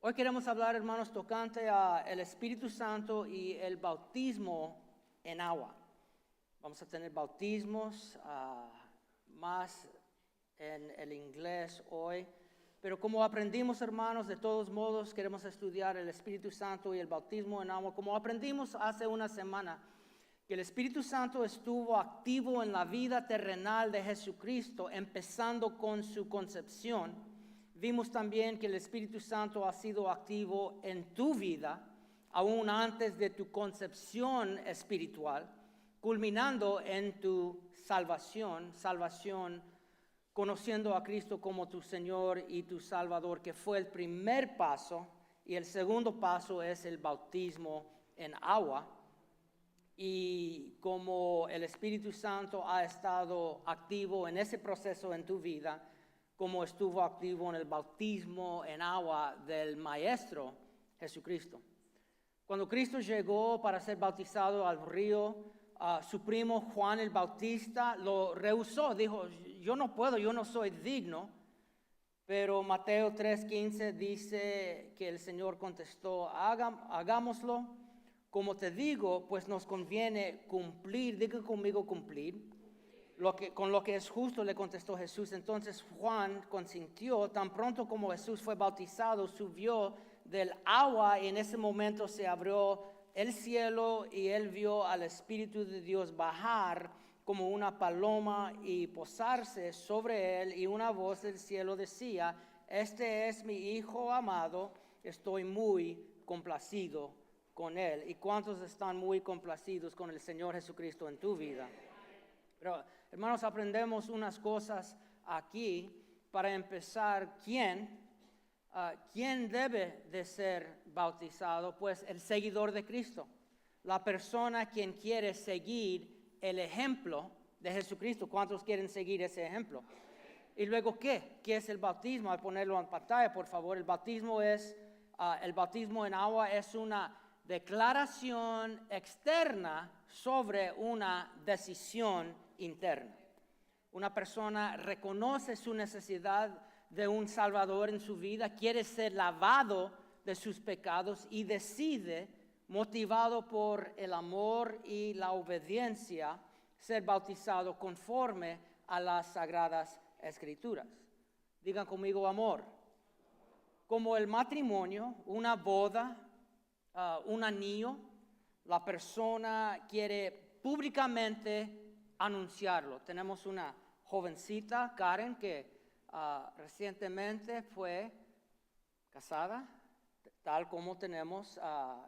Hoy queremos hablar, hermanos, tocante a el Espíritu Santo y el bautismo en agua. Vamos a tener bautismos más en el inglés hoy. Pero como aprendimos, hermanos, de todos modos queremos estudiar el Espíritu Santo y el bautismo en agua. Como aprendimos hace una semana, que el Espíritu Santo estuvo activo en la vida terrenal de Jesucristo, empezando con su concepción. Vimos también que el Espíritu Santo ha sido activo en tu vida, aún antes de tu concepción espiritual, culminando en tu salvación, conociendo a Cristo como tu Señor y tu Salvador, que fue el primer paso, y el segundo paso es el bautismo en agua. Y como el Espíritu Santo ha estado activo en ese proceso en tu vida, como estuvo activo en el bautismo en agua del Maestro Jesucristo. Cuando Cristo llegó para ser bautizado al río, su primo Juan el Bautista lo rehusó, dijo, yo no puedo, yo no soy digno. Pero Mateo 3:15 dice que el Señor contestó, hagámoslo. Como te digo, pues nos conviene cumplir, diga conmigo cumplir. Con lo que es justo, le contestó Jesús. Entonces Juan consintió. Tan pronto como Jesús fue bautizado, subió del agua y en ese momento se abrió el cielo y él vio al Espíritu de Dios bajar como una paloma y posarse sobre él, y una voz del cielo decía, este es mi Hijo amado, estoy muy complacido con él. ¿Y cuántos están muy complacidos con el Señor Jesucristo en tu vida? Pero, hermanos, aprendemos unas cosas aquí. Para empezar, ¿quién debe de ser bautizado? Pues el seguidor de Cristo, la persona quien quiere seguir el ejemplo de Jesucristo. ¿Cuántos quieren seguir ese ejemplo? Y luego, ¿qué es el bautismo? Al ponerlo en pantalla, por favor. El bautismo en agua es una declaración externa sobre una decisión interna. Una persona reconoce su necesidad de un Salvador en su vida, quiere ser lavado de sus pecados y decide, motivado por el amor y la obediencia, ser bautizado conforme a las Sagradas Escrituras. Digan conmigo amor. Como el matrimonio, una boda, un anillo, la persona quiere públicamente anunciarlo. Tenemos una jovencita, Karen, que recientemente fue casada, tal como tenemos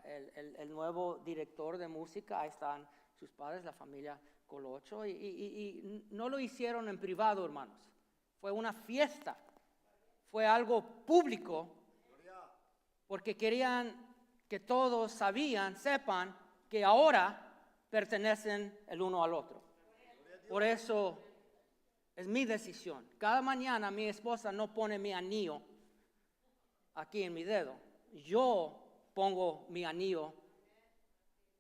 el nuevo director de música. Ahí están sus padres, la familia Colocho, y no lo hicieron en privado, hermanos. Fue una fiesta, fue algo público, porque querían que todos sepan que ahora pertenecen el uno al otro. Por eso es mi decisión. Cada mañana mi esposa no pone mi anillo aquí en mi dedo. Yo pongo mi anillo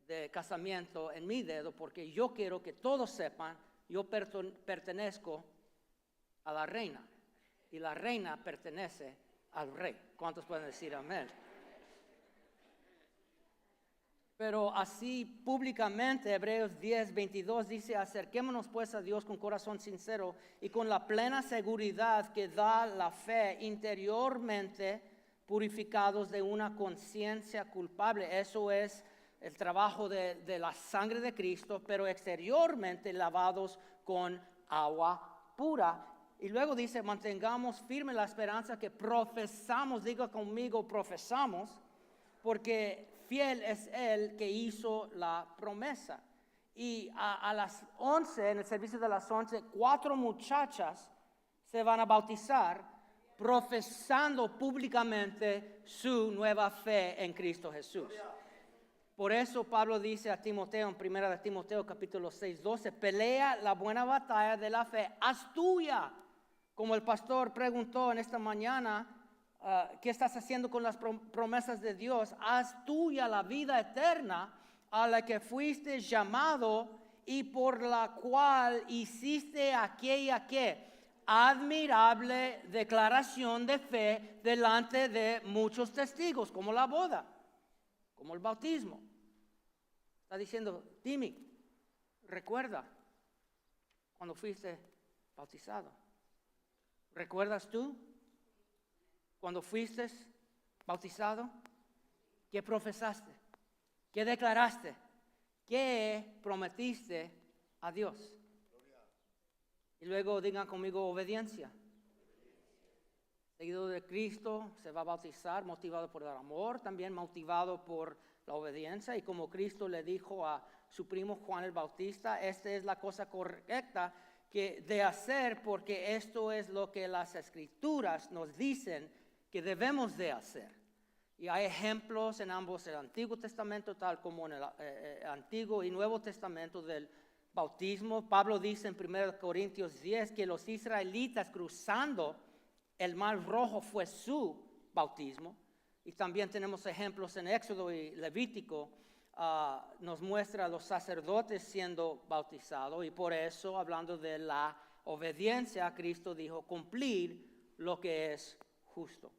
de casamiento en mi dedo porque yo quiero que todos sepan, yo pertenezco a la reina y la reina pertenece al rey. ¿Cuántos pueden decir amén? Pero así públicamente, Hebreos 10:22 dice, acerquémonos pues a Dios con corazón sincero y con la plena seguridad que da la fe, interiormente purificados de una conciencia culpable. Eso es el trabajo de la sangre de Cristo, pero exteriormente lavados con agua pura. Y luego dice, mantengamos firme la esperanza que profesamos, diga conmigo, profesamos, porque fiel es Él que hizo la promesa. Y a las 11, en el servicio de las 11, 4 muchachas se van a bautizar profesando públicamente su nueva fe en Cristo Jesús. Por eso Pablo dice a Timoteo, en 1 de Timoteo capítulo 6:12, pelea la buena batalla de la fe, haz tuya. Como el pastor preguntó en esta mañana, ¿qué estás haciendo con las promesas de Dios? Haz tuya la vida eterna a la que fuiste llamado y por la cual hiciste aquella admirable declaración de fe delante de muchos testigos, como la boda, como el bautismo. Está diciendo, Timmy, recuerda cuando fuiste bautizado. ¿Recuerdas tú cuando fuiste bautizado? ¿Qué profesaste? ¿Qué declaraste? ¿Qué prometiste a Dios? Y luego digan conmigo obediencia. Seguidor de Cristo se va a bautizar motivado por el amor, también motivado por la obediencia. Y como Cristo le dijo a su primo Juan el Bautista, esta es la cosa correcta que de hacer, porque esto es lo que las Escrituras nos dicen que debemos de hacer. Y hay ejemplos en ambos, el Antiguo Testamento, tal como en el Antiguo y Nuevo Testamento del bautismo. Pablo dice en 1 Corintios 10 que los israelitas cruzando el Mar Rojo fue su bautismo. Y también tenemos ejemplos en Éxodo y Levítico. Nos muestra a los sacerdotes siendo bautizados. Y por eso, hablando de la obediencia, Cristo dijo cumplir lo que es justo.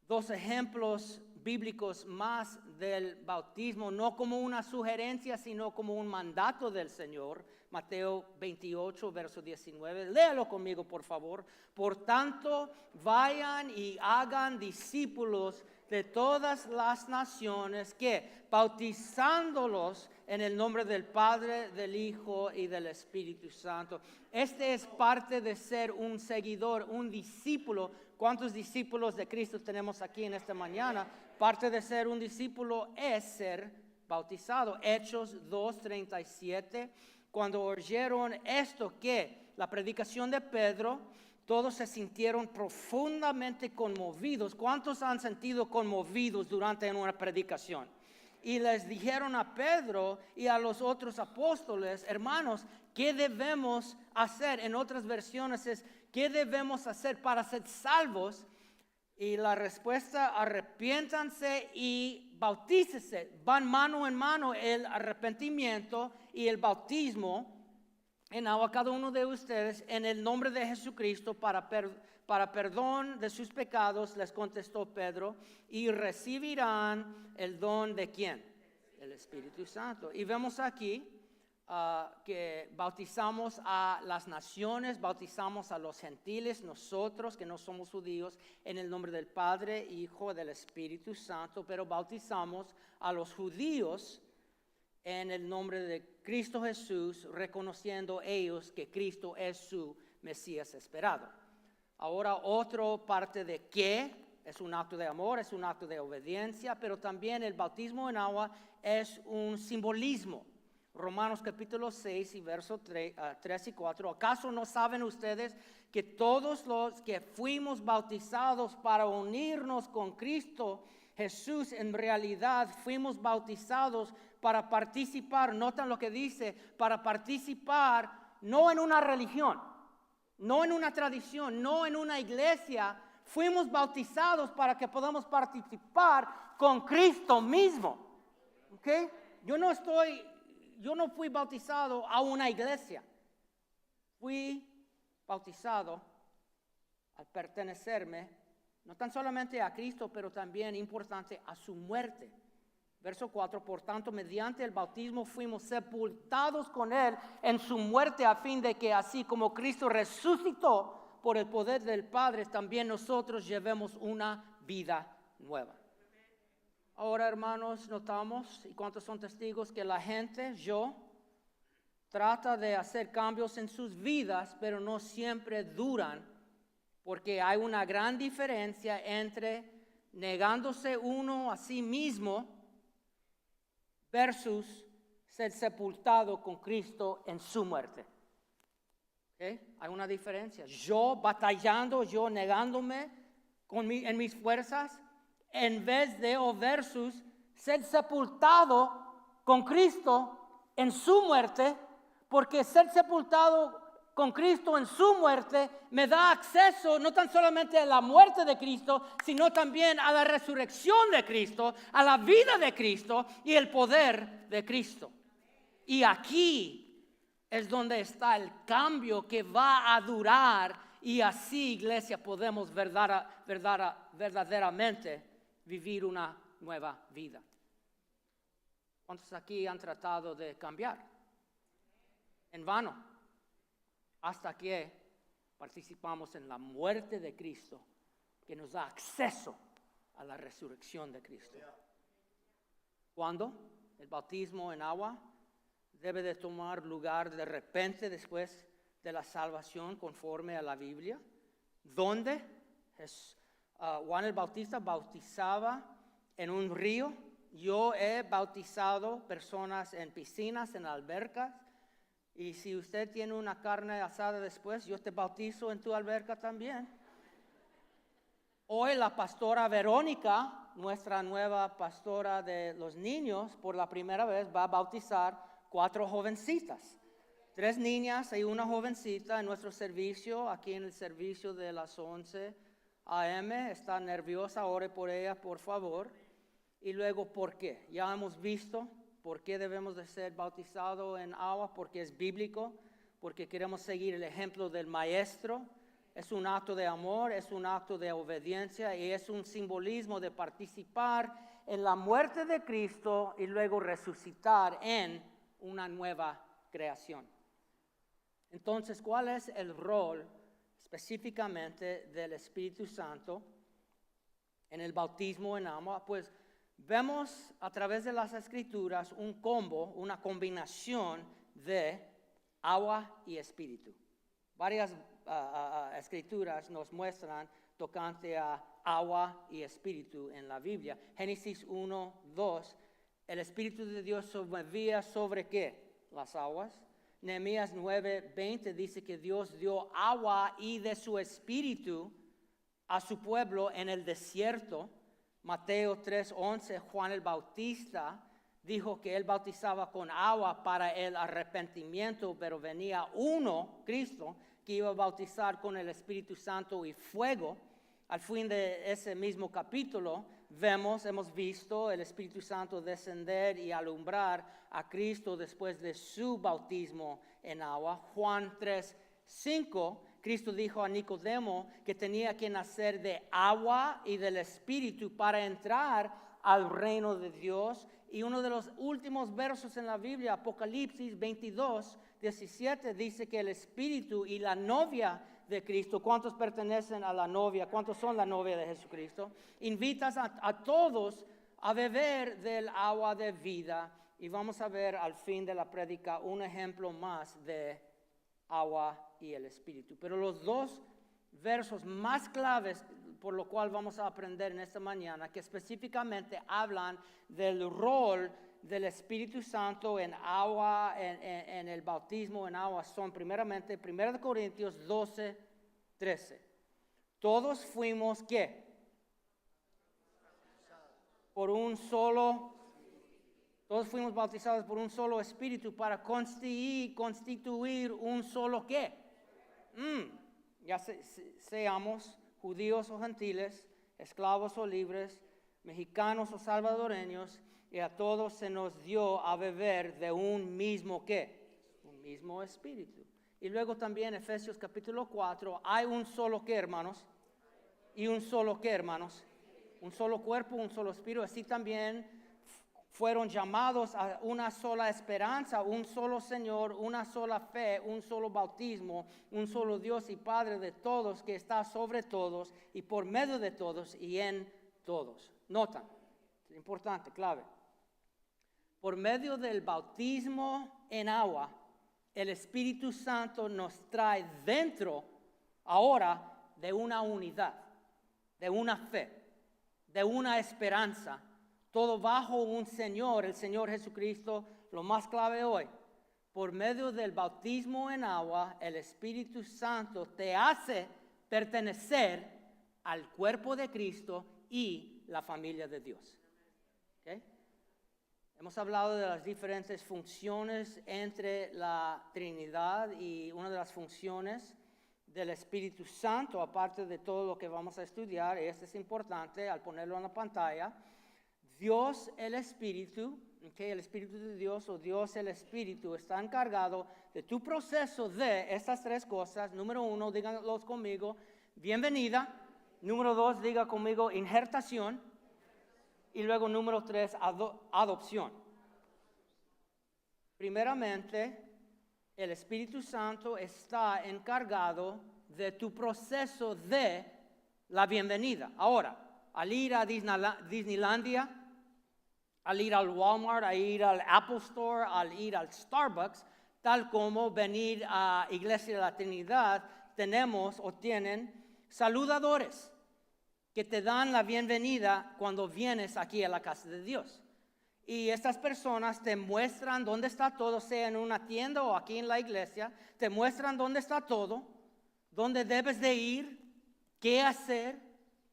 Dos ejemplos bíblicos más del bautismo, no como una sugerencia, sino como un mandato del Señor. Mateo 28, verso 19. Léalo conmigo, por favor. Por tanto, vayan y hagan discípulos de todas las naciones, que bautizándolos en el nombre del Padre, del Hijo y del Espíritu Santo. Este es parte de ser un seguidor, un discípulo. ¿Cuántos discípulos de Cristo tenemos aquí en esta mañana? Parte de ser un discípulo es ser bautizado. Hechos 2:37. Cuando oyeron esto, que la predicación de Pedro, todos se sintieron profundamente conmovidos. ¿Cuántos han sentido conmovidos durante una predicación? Y les dijeron a Pedro y a los otros apóstoles, hermanos, ¿qué debemos hacer? En otras versiones es, ¿qué debemos hacer para ser salvos? Y la respuesta, arrepiéntanse y bautícese. Van mano en mano el arrepentimiento y el bautismo en agua cada uno de ustedes en el nombre de Jesucristo para perdón de sus pecados, les contestó Pedro, y recibirán el don de ¿quién? El Espíritu Santo. Y vemos aquí que bautizamos a las naciones, bautizamos a los gentiles, nosotros que no somos judíos, en el nombre del Padre, Hijo, del Espíritu Santo, pero bautizamos a los judíos en el nombre de Cristo Jesús, reconociendo ellos que Cristo es su Mesías esperado. Ahora, otra parte de qué es un acto de amor, es un acto de obediencia, pero también el bautismo en agua es un simbolismo. Romanos capítulo 6 y versos 3 y 4. ¿Acaso no saben ustedes que todos los que fuimos bautizados para unirnos con Cristo Jesús, en realidad fuimos bautizados para participar? Notan lo que dice, para participar no en una religión, no en una tradición, no en una iglesia. Fuimos bautizados para que podamos participar con Cristo mismo. ¿Okay? Yo no fui bautizado a una iglesia. Fui bautizado al pertenecerme, no tan solamente a Cristo, pero también importante a su muerte. Verso 4, por tanto, mediante el bautismo fuimos sepultados con Él en su muerte, a fin de que así como Cristo resucitó por el poder del Padre, también nosotros llevemos una vida nueva. Ahora, hermanos, notamos, y cuántos son testigos, que la gente, trata de hacer cambios en sus vidas, pero no siempre duran, porque hay una gran diferencia entre negándose uno a sí mismo versus ser sepultado con Cristo en su muerte. ¿Okay? Hay una diferencia. Yo batallando, yo negándome en mis fuerzas, en vez de o versus ser sepultado con Cristo en su muerte, porque ser sepultado con Cristo en su muerte me da acceso no tan solamente a la muerte de Cristo, sino también a la resurrección de Cristo, a la vida de Cristo y el poder de Cristo. Y aquí es donde está el cambio que va a durar y así, iglesia, podemos verdaderamente vivir una nueva vida. ¿Cuántos aquí han tratado de cambiar? En vano. Hasta que participamos en la muerte de Cristo, que nos da acceso a la resurrección de Cristo. ¿Cuándo? El bautismo en agua debe de tomar lugar de repente después de la salvación conforme a la Biblia. ¿Dónde? Juan el Bautista bautizaba en un río. Yo he bautizado personas en piscinas, en albercas. Y si usted tiene una carne asada después, yo te bautizo en tu alberca también. Hoy la pastora Verónica, nuestra nueva pastora de los niños, por la primera vez va a bautizar 4 jovencitas. 3 niñas y una jovencita en nuestro servicio, aquí en el servicio de las 11 a.m. Está nerviosa, ore por ella, por favor. Y luego, ¿por qué? Ya hemos visto por qué debemos de ser bautizados en agua, porque es bíblico, porque queremos seguir el ejemplo del Maestro. Es un acto de amor, es un acto de obediencia y es un simbolismo de participar en la muerte de Cristo y luego resucitar en una nueva creación. Entonces, ¿cuál es el rol específicamente del Espíritu Santo en el bautismo en agua? Pues vemos a través de las Escrituras un combo, una combinación de agua y espíritu. Varias Escrituras nos muestran tocante a agua y espíritu en la Biblia. Génesis 1, 2, el Espíritu de Dios se movía sobre ¿qué? Las aguas. Nehemías 9, 20 dice que Dios dio agua y de su espíritu a su pueblo en el desierto. Mateo 3, 11, Juan el Bautista dijo que él bautizaba con agua para el arrepentimiento, pero venía uno, Cristo, que iba a bautizar con el Espíritu Santo y fuego. Al fin de ese mismo capítulo, hemos visto el Espíritu Santo descender y alumbrar a Cristo después de su bautismo en agua. Juan 3, 5, Cristo dijo a Nicodemo que tenía que nacer de agua y del Espíritu para entrar al reino de Dios. Y uno de los últimos versos en la Biblia, Apocalipsis 22, 17, dice que el Espíritu y la novia de Cristo, ¿cuántos pertenecen a la novia? ¿Cuántos son la novia de Jesucristo? Invitas a todos a beber del agua de vida. Y vamos a ver al fin de la prédica un ejemplo más de agua y el Espíritu. Pero los 2 versos más claves por lo cual vamos a aprender en esta mañana, que específicamente hablan del rol del Espíritu Santo en agua, en el bautismo en agua, son primeramente 1 Corintios 12, 13. Todos fuimos, ¿qué? Todos fuimos bautizados por un solo Espíritu para constituir un solo, ¿qué? Ya seamos judíos o gentiles, esclavos o libres, mexicanos o salvadoreños, y a todos se nos dio a beber de un mismo ¿qué? Un mismo espíritu. Y luego también Efesios capítulo 4, hay un solo ¿qué, hermanos? Y un solo ¿qué, hermanos? Un solo cuerpo, un solo espíritu. Así también fueron llamados a una sola esperanza, un solo Señor, una sola fe, un solo bautismo, un solo Dios y Padre de todos, que está sobre todos y por medio de todos y en todos. Notan, es importante, clave. Por medio del bautismo en agua, el Espíritu Santo nos trae dentro ahora de una unidad, de una fe, de una esperanza. Todo bajo un Señor, el Señor Jesucristo, lo más clave hoy. Por medio del bautismo en agua, el Espíritu Santo te hace pertenecer al cuerpo de Cristo y la familia de Dios. ¿Okay? Hemos hablado de las diferentes funciones entre la Trinidad y una de las funciones del Espíritu Santo, aparte de todo lo que vamos a estudiar, y esto es importante al ponerlo en la pantalla. Dios el Espíritu Okay, el Espíritu de Dios o Dios el Espíritu está encargado de tu proceso de estas tres cosas. Número 1, díganlos conmigo, bienvenida. Número 2, diga conmigo, injertación. Y luego número 3, adopción. Primeramente, el Espíritu Santo está encargado de tu proceso de la bienvenida. Ahora, al ir a Disneylandia, al ir al Walmart, al ir al Apple Store, al ir al Starbucks, tal como venir a Iglesia de la Trinidad, tenemos o tienen saludadores que te dan la bienvenida cuando vienes aquí a la casa de Dios. Y estas personas te muestran dónde está todo, sea en una tienda o aquí en la iglesia, te muestran dónde está todo, dónde debes de ir, qué hacer,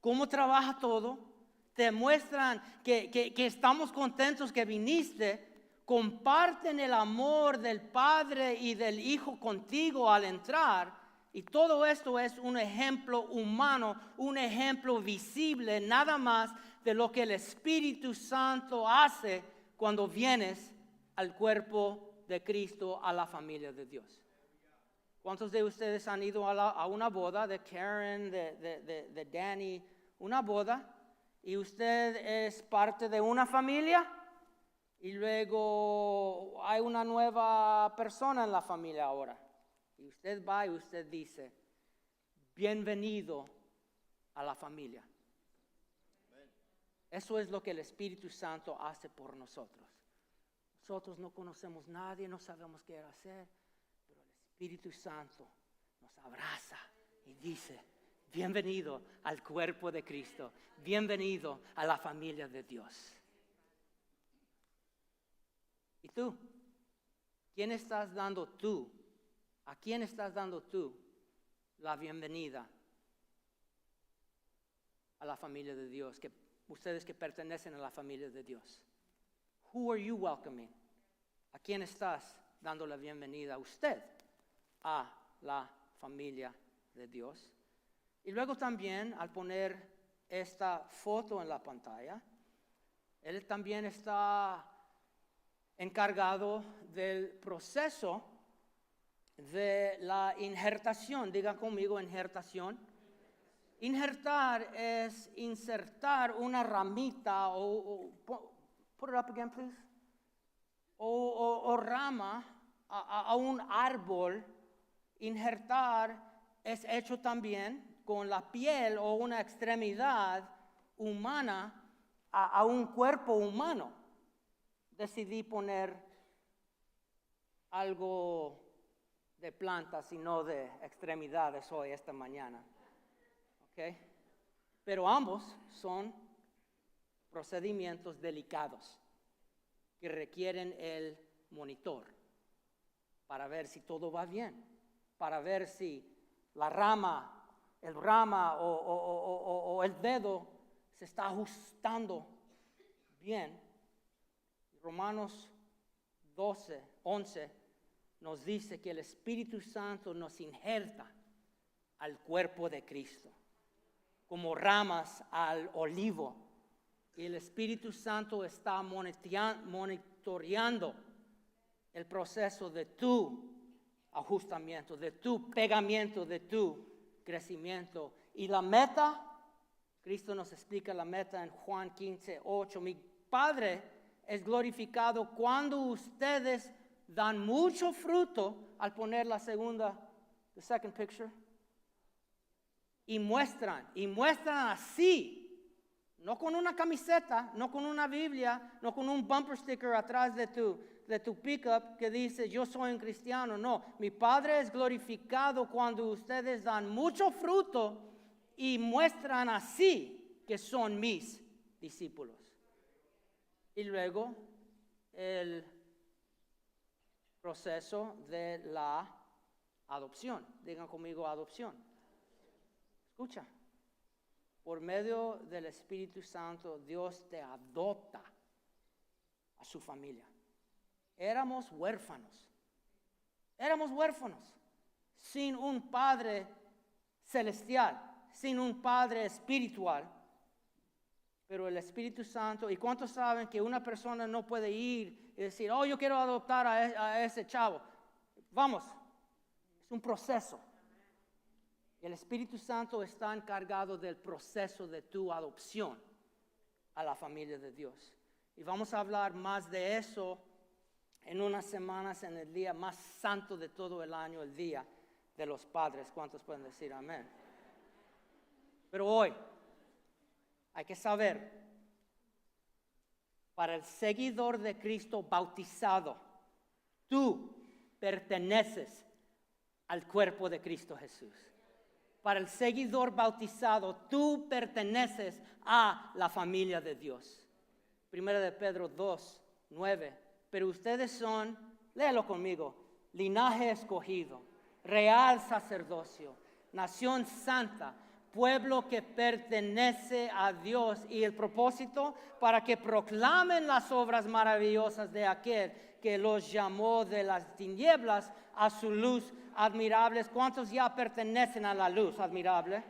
cómo trabaja todo. Te muestran que estamos contentos que viniste, comparten el amor del Padre y del Hijo contigo al entrar. Y todo esto es un ejemplo humano, un ejemplo visible, nada más de lo que el Espíritu Santo hace cuando vienes al cuerpo de Cristo, a la familia de Dios. ¿Cuántos de ustedes han ido a una boda de Karen, de Danny, una boda? Y usted es parte de una familia y luego hay una nueva persona en la familia ahora. Y usted va y usted dice, bienvenido a la familia. Eso es lo que el Espíritu Santo hace por nosotros. Nosotros no conocemos a nadie, no sabemos qué hacer, pero el Espíritu Santo nos abraza y dice, bienvenido al cuerpo de Cristo, bienvenido a la familia de Dios. ¿Y tú? ¿Quién estás dando tú? ¿A quién estás dando tú la bienvenida a la familia de Dios? Ustedes que pertenecen a la familia de Dios. Who are you welcoming? ¿A quién estás dando la bienvenida? Usted a la familia de Dios. Y luego también al poner esta foto en la pantalla, él también está encargado del proceso de la injertación. Diga conmigo, injertación. Injertar es insertar una ramita put it up again, please. O rama a un árbol. Injertar es hecho también con la piel o una extremidad humana a un cuerpo humano. Decidí poner algo de plantas y no de extremidades hoy, esta mañana. ¿Okay? Pero ambos son procedimientos delicados que requieren el monitor para ver si todo va bien, para ver si la rama, o el dedo se está ajustando bien. Romanos 11 nos dice que el Espíritu Santo nos injerta al cuerpo de Cristo, como ramas al olivo. Y el Espíritu Santo está monitoreando el proceso de tu ajustamiento, de tu pegamiento, de tu crecimiento. Y la meta, Cristo nos explica la meta en Juan 15:8. Mi Padre es glorificado cuando ustedes dan mucho fruto, al poner the second picture, y muestran así, no con una camiseta, no con una Biblia, no con un bumper sticker atrás de tu pickup que dice yo soy un cristiano. No, mi Padre es glorificado cuando ustedes dan mucho fruto y muestran así que son mis discípulos. Y luego el proceso de la adopción. Digan conmigo, adopción. Escucha. Por medio del Espíritu Santo, Dios te adopta a su familia. Éramos huérfanos, sin un Padre celestial, sin un Padre espiritual. Pero el Espíritu Santo, ¿y cuántos saben que una persona no puede ir y decir, oh, yo quiero adoptar a ese chavo? Vamos, es un proceso. El Espíritu Santo está encargado del proceso de tu adopción a la familia de Dios. Y vamos a hablar más de eso en unas semanas, en el día más santo de todo el año, el Día de los Padres. ¿Cuántos pueden decir amén? Pero hoy hay que saber, para el seguidor de Cristo bautizado, tú perteneces al cuerpo de Cristo Jesús. Para el seguidor bautizado, tú perteneces a la familia de Dios. Primera de Pedro 2, 9. Pero ustedes son, léelo conmigo, linaje escogido, real sacerdocio, nación santa, pueblo que pertenece a Dios. Y el propósito, para que proclamen las obras maravillosas de aquel que los llamó de las tinieblas a su luz admirable. ¿Cuántos ya pertenecen a la luz admirable?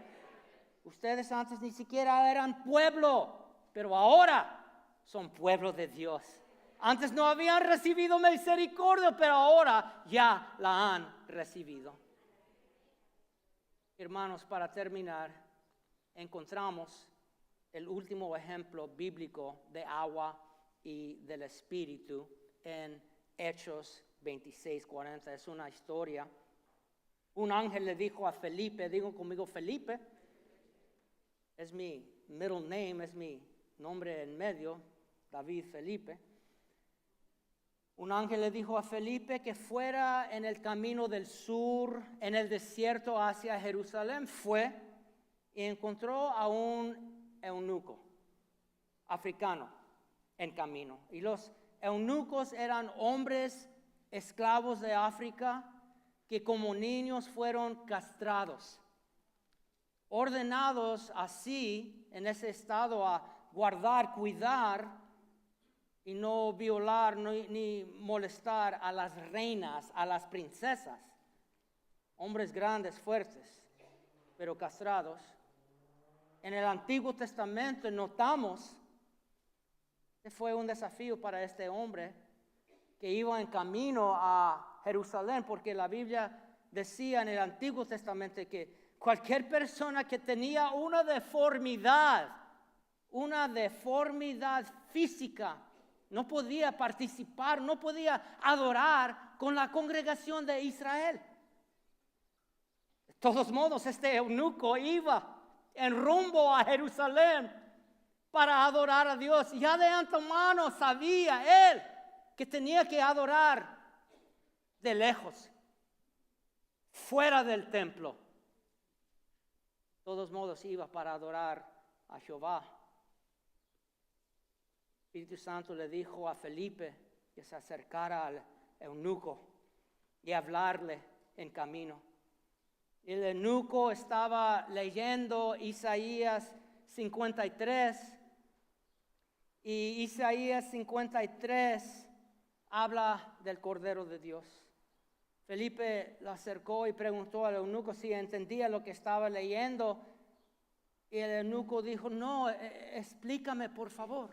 Ustedes antes ni siquiera eran pueblo, pero ahora son pueblo de Dios. Antes no habían recibido misericordia, pero ahora ya la han recibido. Hermanos, para terminar, encontramos el último ejemplo bíblico de agua y del Espíritu en Hechos 26:40. Es una historia. Un ángel le dijo a Felipe, digo conmigo Felipe, es mi middle name, es mi nombre en medio, David Felipe. Un ángel le dijo a Felipe que fuera en el camino del sur, en el desierto hacia Jerusalén. Fue y encontró a un eunuco africano en camino. Y los eunucos eran hombres esclavos de África que como niños fueron castrados, ordenados así en ese estado a guardar, cuidar y no violar ni molestar a las reinas, a las princesas. Hombres grandes, fuertes, pero castrados. En el Antiguo Testamento notamos que fue un desafío para este hombre que iba en camino a Jerusalén, porque la Biblia decía en el Antiguo Testamento que cualquier persona que tenía una deformidad física, no podía participar, no podía adorar con la congregación de Israel. De todos modos, este eunuco iba en rumbo a Jerusalén para adorar a Dios. Ya de antemano sabía él que tenía que adorar de lejos, fuera del templo. De todos modos, iba para adorar a Jehová. El Espíritu Santo le dijo a Felipe que se acercara al eunuco y hablarle en camino. El eunuco estaba leyendo Isaías 53 y Isaías 53 habla del Cordero de Dios. Felipe le acercó y preguntó al eunuco si entendía lo que estaba leyendo. Y el eunuco dijo, no, explícame por favor.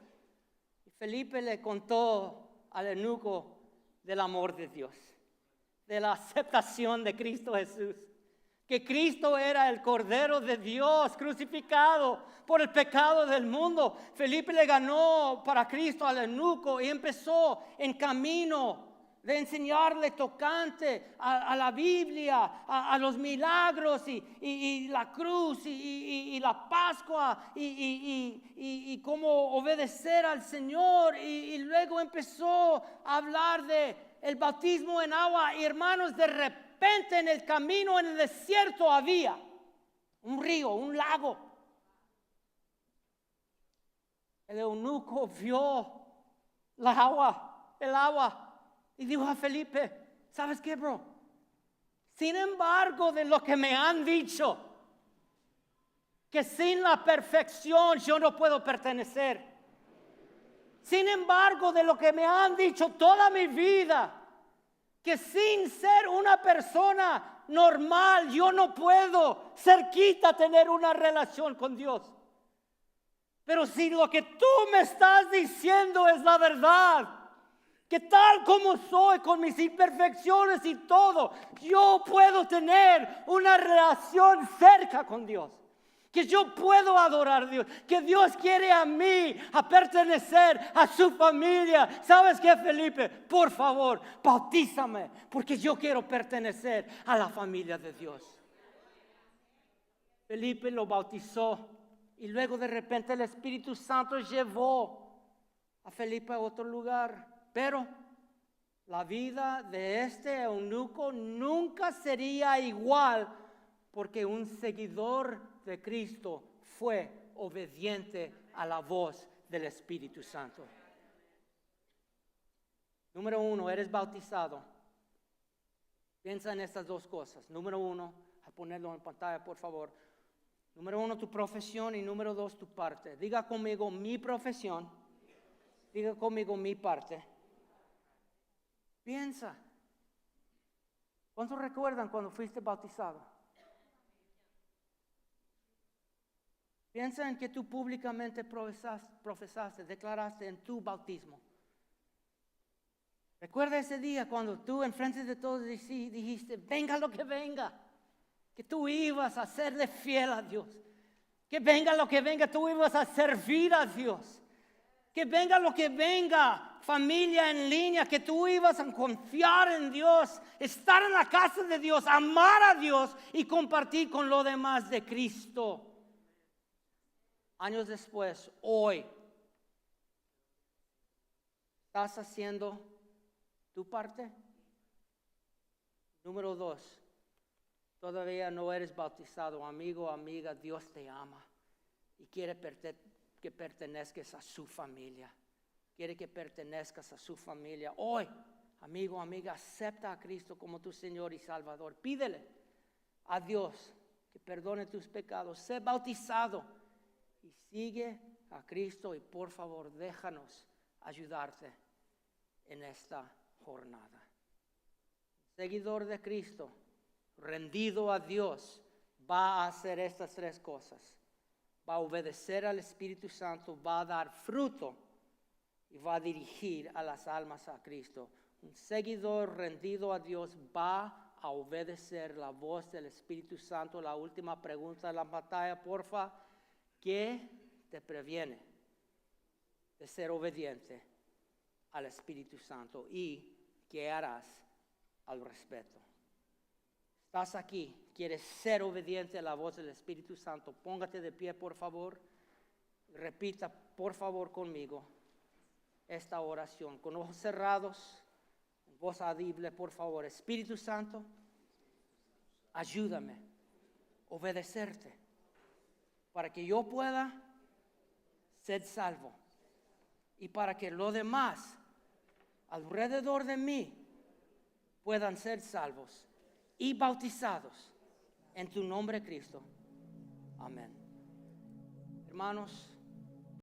Y Felipe le contó al eunuco del amor de Dios, de la aceptación de Cristo Jesús. Que Cristo era el Cordero de Dios crucificado por el pecado del mundo. Felipe le ganó para Cristo al eunuco y empezó en camino de enseñarle tocante a la Biblia, a los milagros y la cruz y la Pascua y cómo obedecer al Señor. Y luego empezó a hablar de el bautismo en agua. Y hermanos, de repente en el camino, en el desierto, había un río, un lago. El eunuco vio el agua. Y dijo a Felipe, ¿sabes qué, bro? Sin embargo de lo que me han dicho, que sin la perfección yo no puedo pertenecer. Sin embargo de lo que me han dicho toda mi vida, que sin ser una persona normal yo no puedo cerquita tener una relación con Dios. Pero si lo que tú me estás diciendo es la verdad, que tal como soy con mis imperfecciones y todo, yo puedo tener una relación cerca con Dios. Que yo puedo adorar a Dios, que Dios quiere a mí, a pertenecer a su familia. ¿Sabes qué, Felipe? Por favor, bautízame, porque yo quiero pertenecer a la familia de Dios. Felipe lo bautizó y luego de repente el Espíritu Santo llevó a Felipe a otro lugar. Pero la vida de este eunuco nunca sería igual porque un seguidor de Cristo fue obediente a la voz del Espíritu Santo. Número 1, eres bautizado. Piensa en estas dos cosas. Número 1, a ponerlo en pantalla, por favor. Número 1, tu profesión, y número 2, tu parte. Diga conmigo mi profesión. Diga conmigo mi parte. Piensa. ¿Cuántos recuerdan cuando fuiste bautizado? Piensa en que tú públicamente profesaste, declaraste en tu bautismo. Recuerda ese día cuando tú en frente de todos dijiste, venga lo que venga, que tú ibas a serle fiel a Dios. Que venga lo que venga, tú ibas a servir a Dios. Que venga lo que venga, familia en línea, que tú ibas a confiar en Dios, estar en la casa de Dios, amar a Dios y compartir con lo demás de Cristo. Años después, hoy, ¿estás haciendo tu parte? Número 2, todavía no eres bautizado, amigo, amiga, Dios te ama y quiere que pertenezcas a su familia. Quiere que pertenezcas a su familia. Hoy, amigo, amiga, acepta a Cristo como tu Señor y Salvador. Pídele a Dios que perdone tus pecados. Sé bautizado. Y sigue a Cristo y por favor déjanos ayudarte en esta jornada. Seguidor de Cristo, rendido a Dios, va a hacer estas 3 cosas. Va a obedecer al Espíritu Santo, va a dar fruto y va a dirigir a las almas a Cristo. Un seguidor rendido a Dios va a obedecer la voz del Espíritu Santo. La última pregunta de la batalla, porfa. ¿Qué te previene de ser obediente al Espíritu Santo? ¿Y qué harás al respecto? Estás aquí, quieres ser obediente a la voz del Espíritu Santo. Póngate de pie, por favor. Repita, por favor, conmigo esta oración. Con ojos cerrados, en voz audible, por favor. Espíritu Santo, ayúdame a obedecerte, para que yo pueda ser salvo y para que los demás alrededor de mí puedan ser salvos y bautizados en tu nombre, Cristo. Amén. Hermanos,